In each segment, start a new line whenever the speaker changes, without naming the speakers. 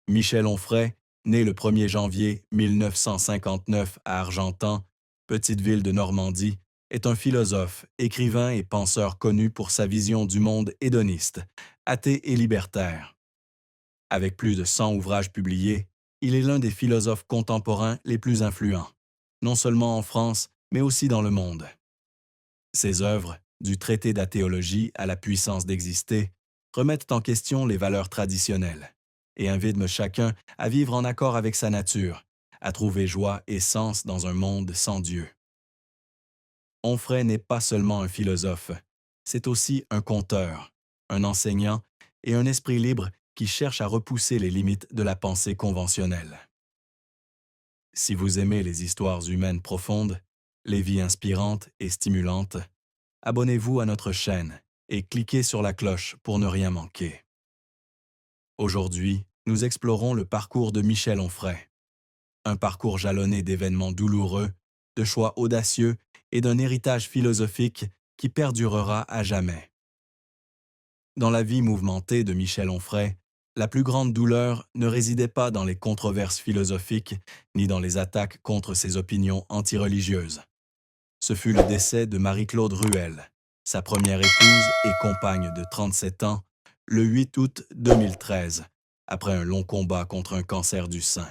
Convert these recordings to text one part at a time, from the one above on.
Michel Onfray, né le 1er janvier 1959 à Argentan, petite ville de Normandie, est un philosophe, écrivain et penseur connu pour sa vision du monde hédoniste, athée et libertaire. Avec plus de 100 ouvrages publiés, il est l'un des philosophes contemporains les plus influents, non seulement en France, mais aussi dans le monde. Ses œuvres, du traité d'athéologie à la puissance d'exister, remettent en question les valeurs traditionnelles et invitent chacun à vivre en accord avec sa nature, à trouver joie et sens dans un monde sans Dieu. Onfray n'est pas seulement un philosophe, c'est aussi un conteur, un enseignant et un esprit libre qui cherche à repousser les limites de la pensée conventionnelle. Si vous aimez les histoires humaines profondes, les vies inspirantes et stimulantes, abonnez-vous à notre chaîne et cliquez sur la cloche pour ne rien manquer. Aujourd'hui, nous explorons le parcours de Michel Onfray. Un parcours jalonné d'événements douloureux, de choix audacieux et d'un héritage philosophique qui perdurera à jamais. Dans la vie mouvementée de Michel Onfray, la plus grande douleur ne résidait pas dans les controverses philosophiques ni dans les attaques contre ses opinions antireligieuses. Ce fut le décès de Marie-Claude Ruel, sa première épouse et compagne de 37 ans, le 8 août 2013, après un long combat contre un cancer du sein.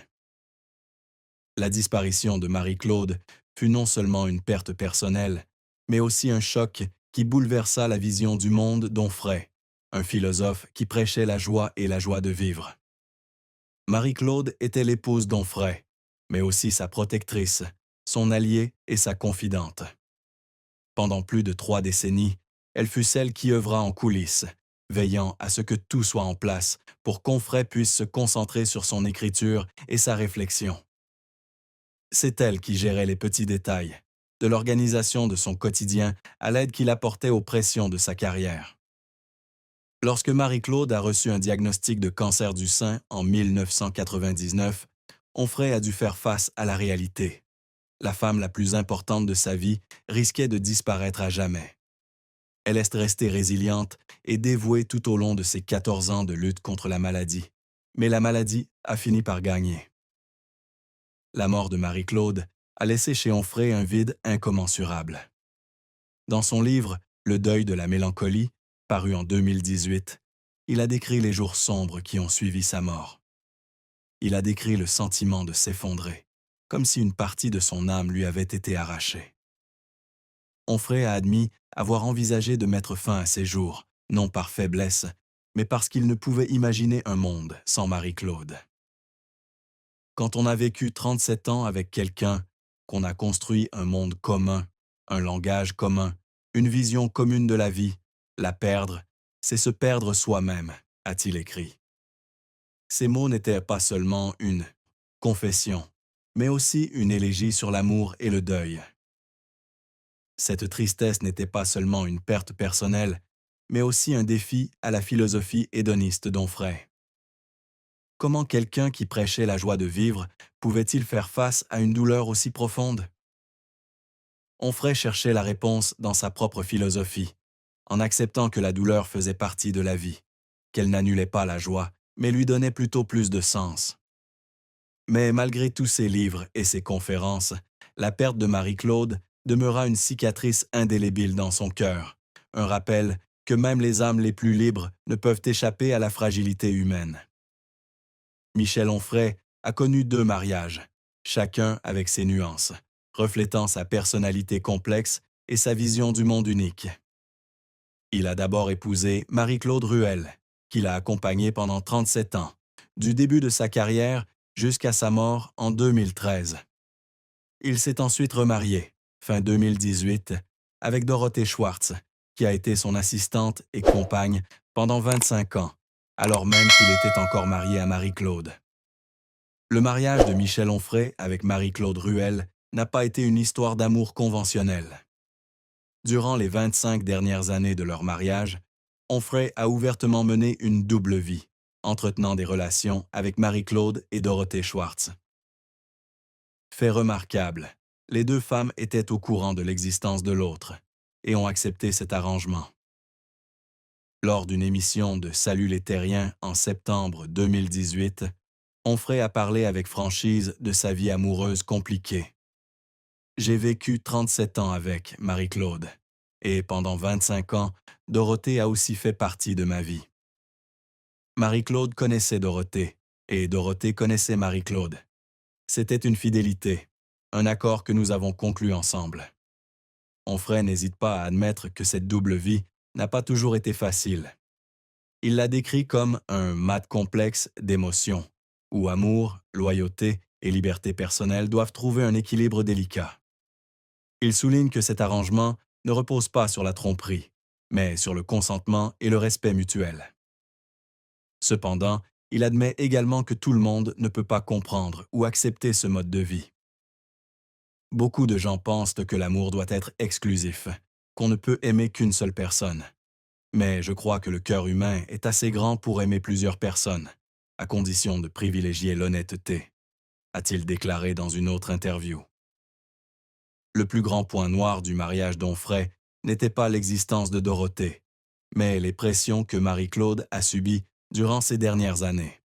La disparition de Marie-Claude fut non seulement une perte personnelle, mais aussi un choc qui bouleversa la vision du monde d'Onfray, un philosophe qui prêchait la joie et la joie de vivre. Marie-Claude était l'épouse d'Onfray, mais aussi sa protectrice, son alliée et sa confidente. Pendant plus de 3 décennies, elle fut celle qui œuvra en coulisses, veillant à ce que tout soit en place pour qu'Onfray puisse se concentrer sur son écriture et sa réflexion. C'est elle qui gérait les petits détails, de l'organisation de son quotidien à l'aide qu'il apportait aux pressions de sa carrière. Lorsque Marie-Claude a reçu un diagnostic de cancer du sein en 1999, Onfray a dû faire face à la réalité. La femme la plus importante de sa vie risquait de disparaître à jamais. Elle est restée résiliente et dévouée tout au long de ses 14 ans de lutte contre la maladie. Mais la maladie a fini par gagner. La mort de Marie-Claude a laissé chez Onfray un vide incommensurable. Dans son livre « Le deuil de la mélancolie », paru en 2018, il a décrit les jours sombres qui ont suivi sa mort. Il a décrit le sentiment de s'effondrer, comme si une partie de son âme lui avait été arrachée. Onfray a admis avoir envisagé de mettre fin à ses jours, non par faiblesse, mais parce qu'il ne pouvait imaginer un monde sans Marie-Claude. Quand on a vécu 37 ans avec quelqu'un, qu'on a construit un monde commun, un langage commun, une vision commune de la vie, la perdre, c'est se perdre soi-même, a-t-il écrit. Ces mots n'étaient pas seulement une confession, mais aussi une élégie sur l'amour et le deuil. Cette tristesse n'était pas seulement une perte personnelle, mais aussi un défi à la philosophie hédoniste d'Onfray. Comment quelqu'un qui prêchait la joie de vivre pouvait-il faire face à une douleur aussi profonde? Onfray cherchait la réponse dans sa propre philosophie, en acceptant que la douleur faisait partie de la vie, qu'elle n'annulait pas la joie, mais lui donnait plutôt plus de sens. Mais malgré tous ses livres et ses conférences, la perte de Marie-Claude demeura une cicatrice indélébile dans son cœur, un rappel que même les âmes les plus libres ne peuvent échapper à la fragilité humaine. Michel Onfray a connu 2 mariages, chacun avec ses nuances, reflétant sa personnalité complexe et sa vision du monde unique. Il a d'abord épousé Marie-Claude Ruel, qu'il a accompagnée pendant 37 ans, du début de sa carrière jusqu'à sa mort en 2013. Il s'est ensuite remarié, fin 2018, avec Dorothée Schwartz, qui a été son assistante et compagne pendant 25 ans, alors même qu'il était encore marié à Marie-Claude. Le mariage de Michel Onfray avec Marie-Claude Ruel n'a pas été une histoire d'amour conventionnelle. Durant les 25 dernières années de leur mariage, Onfray a ouvertement mené une double vie, entretenant des relations avec Marie-Claude et Dorothée Schwartz. Fait remarquable, les 2 femmes étaient au courant de l'existence de l'autre et ont accepté cet arrangement. Lors d'une émission de Salut les Terriens en septembre 2018, Onfray a parlé avec franchise de sa vie amoureuse compliquée. J'ai vécu 37 ans avec Marie-Claude, et pendant 25 ans, Dorothée a aussi fait partie de ma vie. Marie-Claude connaissait Dorothée, et Dorothée connaissait Marie-Claude. C'était une fidélité, un accord que nous avons conclu ensemble. Onfray n'hésite pas à admettre que cette double vie n'a pas toujours été facile. Il l'a décrit comme un mat complexe d'émotions, où amour, loyauté et liberté personnelle doivent trouver un équilibre délicat. Il souligne que cet arrangement ne repose pas sur la tromperie, mais sur le consentement et le respect mutuel. Cependant, il admet également que tout le monde ne peut pas comprendre ou accepter ce mode de vie. Beaucoup de gens pensent que l'amour doit être exclusif, qu'on ne peut aimer qu'une seule personne. Mais je crois que le cœur humain est assez grand pour aimer plusieurs personnes, à condition de privilégier l'honnêteté, a-t-il déclaré dans une autre interview. Le plus grand point noir du mariage d'Onfray n'était pas l'existence de Dorothée, mais les pressions que Marie-Claude a subies durant ces dernières années.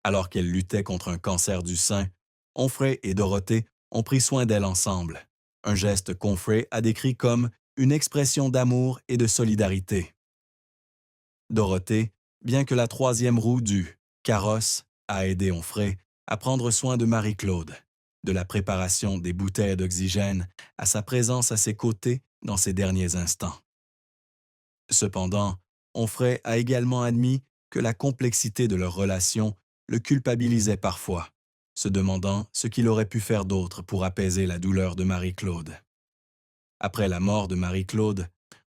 Alors qu'elle luttait contre un cancer du sein, Onfray et Dorothée ont pris soin d'elle ensemble, un geste qu'Onfray a décrit comme une expression d'amour et de solidarité. Dorothée, bien que la troisième roue du carrosse, a aidé Onfray à prendre soin de Marie-Claude, de la préparation des bouteilles d'oxygène à sa présence à ses côtés dans ses derniers instants. Cependant, Onfray a également admis que la complexité de leur relation le culpabilisait parfois, se demandant ce qu'il aurait pu faire d'autre pour apaiser la douleur de Marie-Claude. Après la mort de Marie-Claude,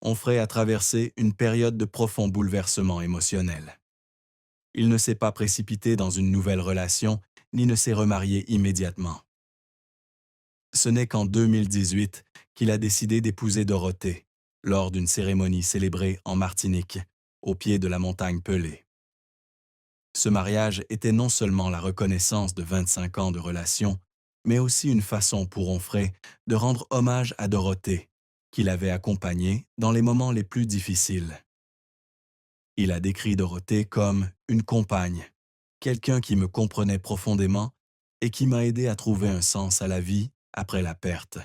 Onfray a traversé une période de profond bouleversement émotionnel. Il ne s'est pas précipité dans une nouvelle relation, ni ne s'est remarié immédiatement. Ce n'est qu'en 2018 qu'il a décidé d'épouser Dorothée, lors d'une cérémonie célébrée en Martinique, au pied de la montagne Pelée. Ce mariage était non seulement la reconnaissance de 25 ans de relation, mais aussi une façon pour Onfray de rendre hommage à Dorothée, qu'il avait accompagnée dans les moments les plus difficiles. Il a décrit Dorothée comme une compagne, quelqu'un qui me comprenait profondément et qui m'a aidé à trouver un sens à la vie après la perte.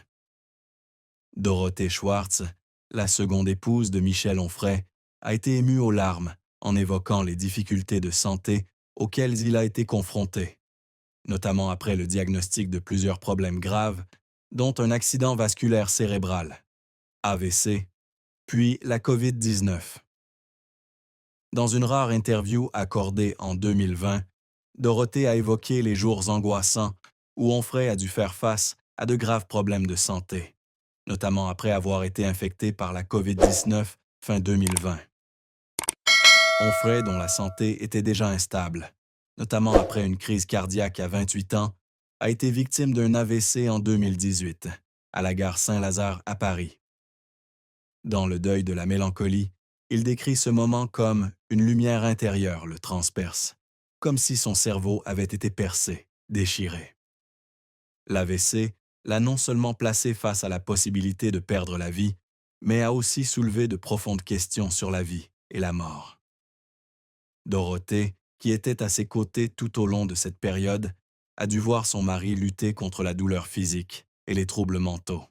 Dorothée Schwartz, la seconde épouse de Michel Onfray, a été émue aux larmes en évoquant les difficultés de santé auxquelles il a été confronté, notamment après le diagnostic de plusieurs problèmes graves, dont un accident vasculaire cérébral, AVC, puis la COVID-19. Dans une rare interview accordée en 2020, Dorothée a évoqué les jours angoissants où Onfray a dû faire face à de graves problèmes de santé, notamment après avoir été infecté par la COVID-19 fin 2020. Onfray, dont la santé était déjà instable, notamment après une crise cardiaque à 28 ans, a été victime d'un AVC en 2018, à la gare Saint-Lazare à Paris. Dans le deuil de la mélancolie, il décrit ce moment comme une lumière intérieure le transperce, comme si son cerveau avait été percé, déchiré. L'AVC l'a non seulement placé face à la possibilité de perdre la vie, mais a aussi soulevé de profondes questions sur la vie et la mort. Dorothée, qui était à ses côtés tout au long de cette période, a dû voir son mari lutter contre la douleur physique et les troubles mentaux.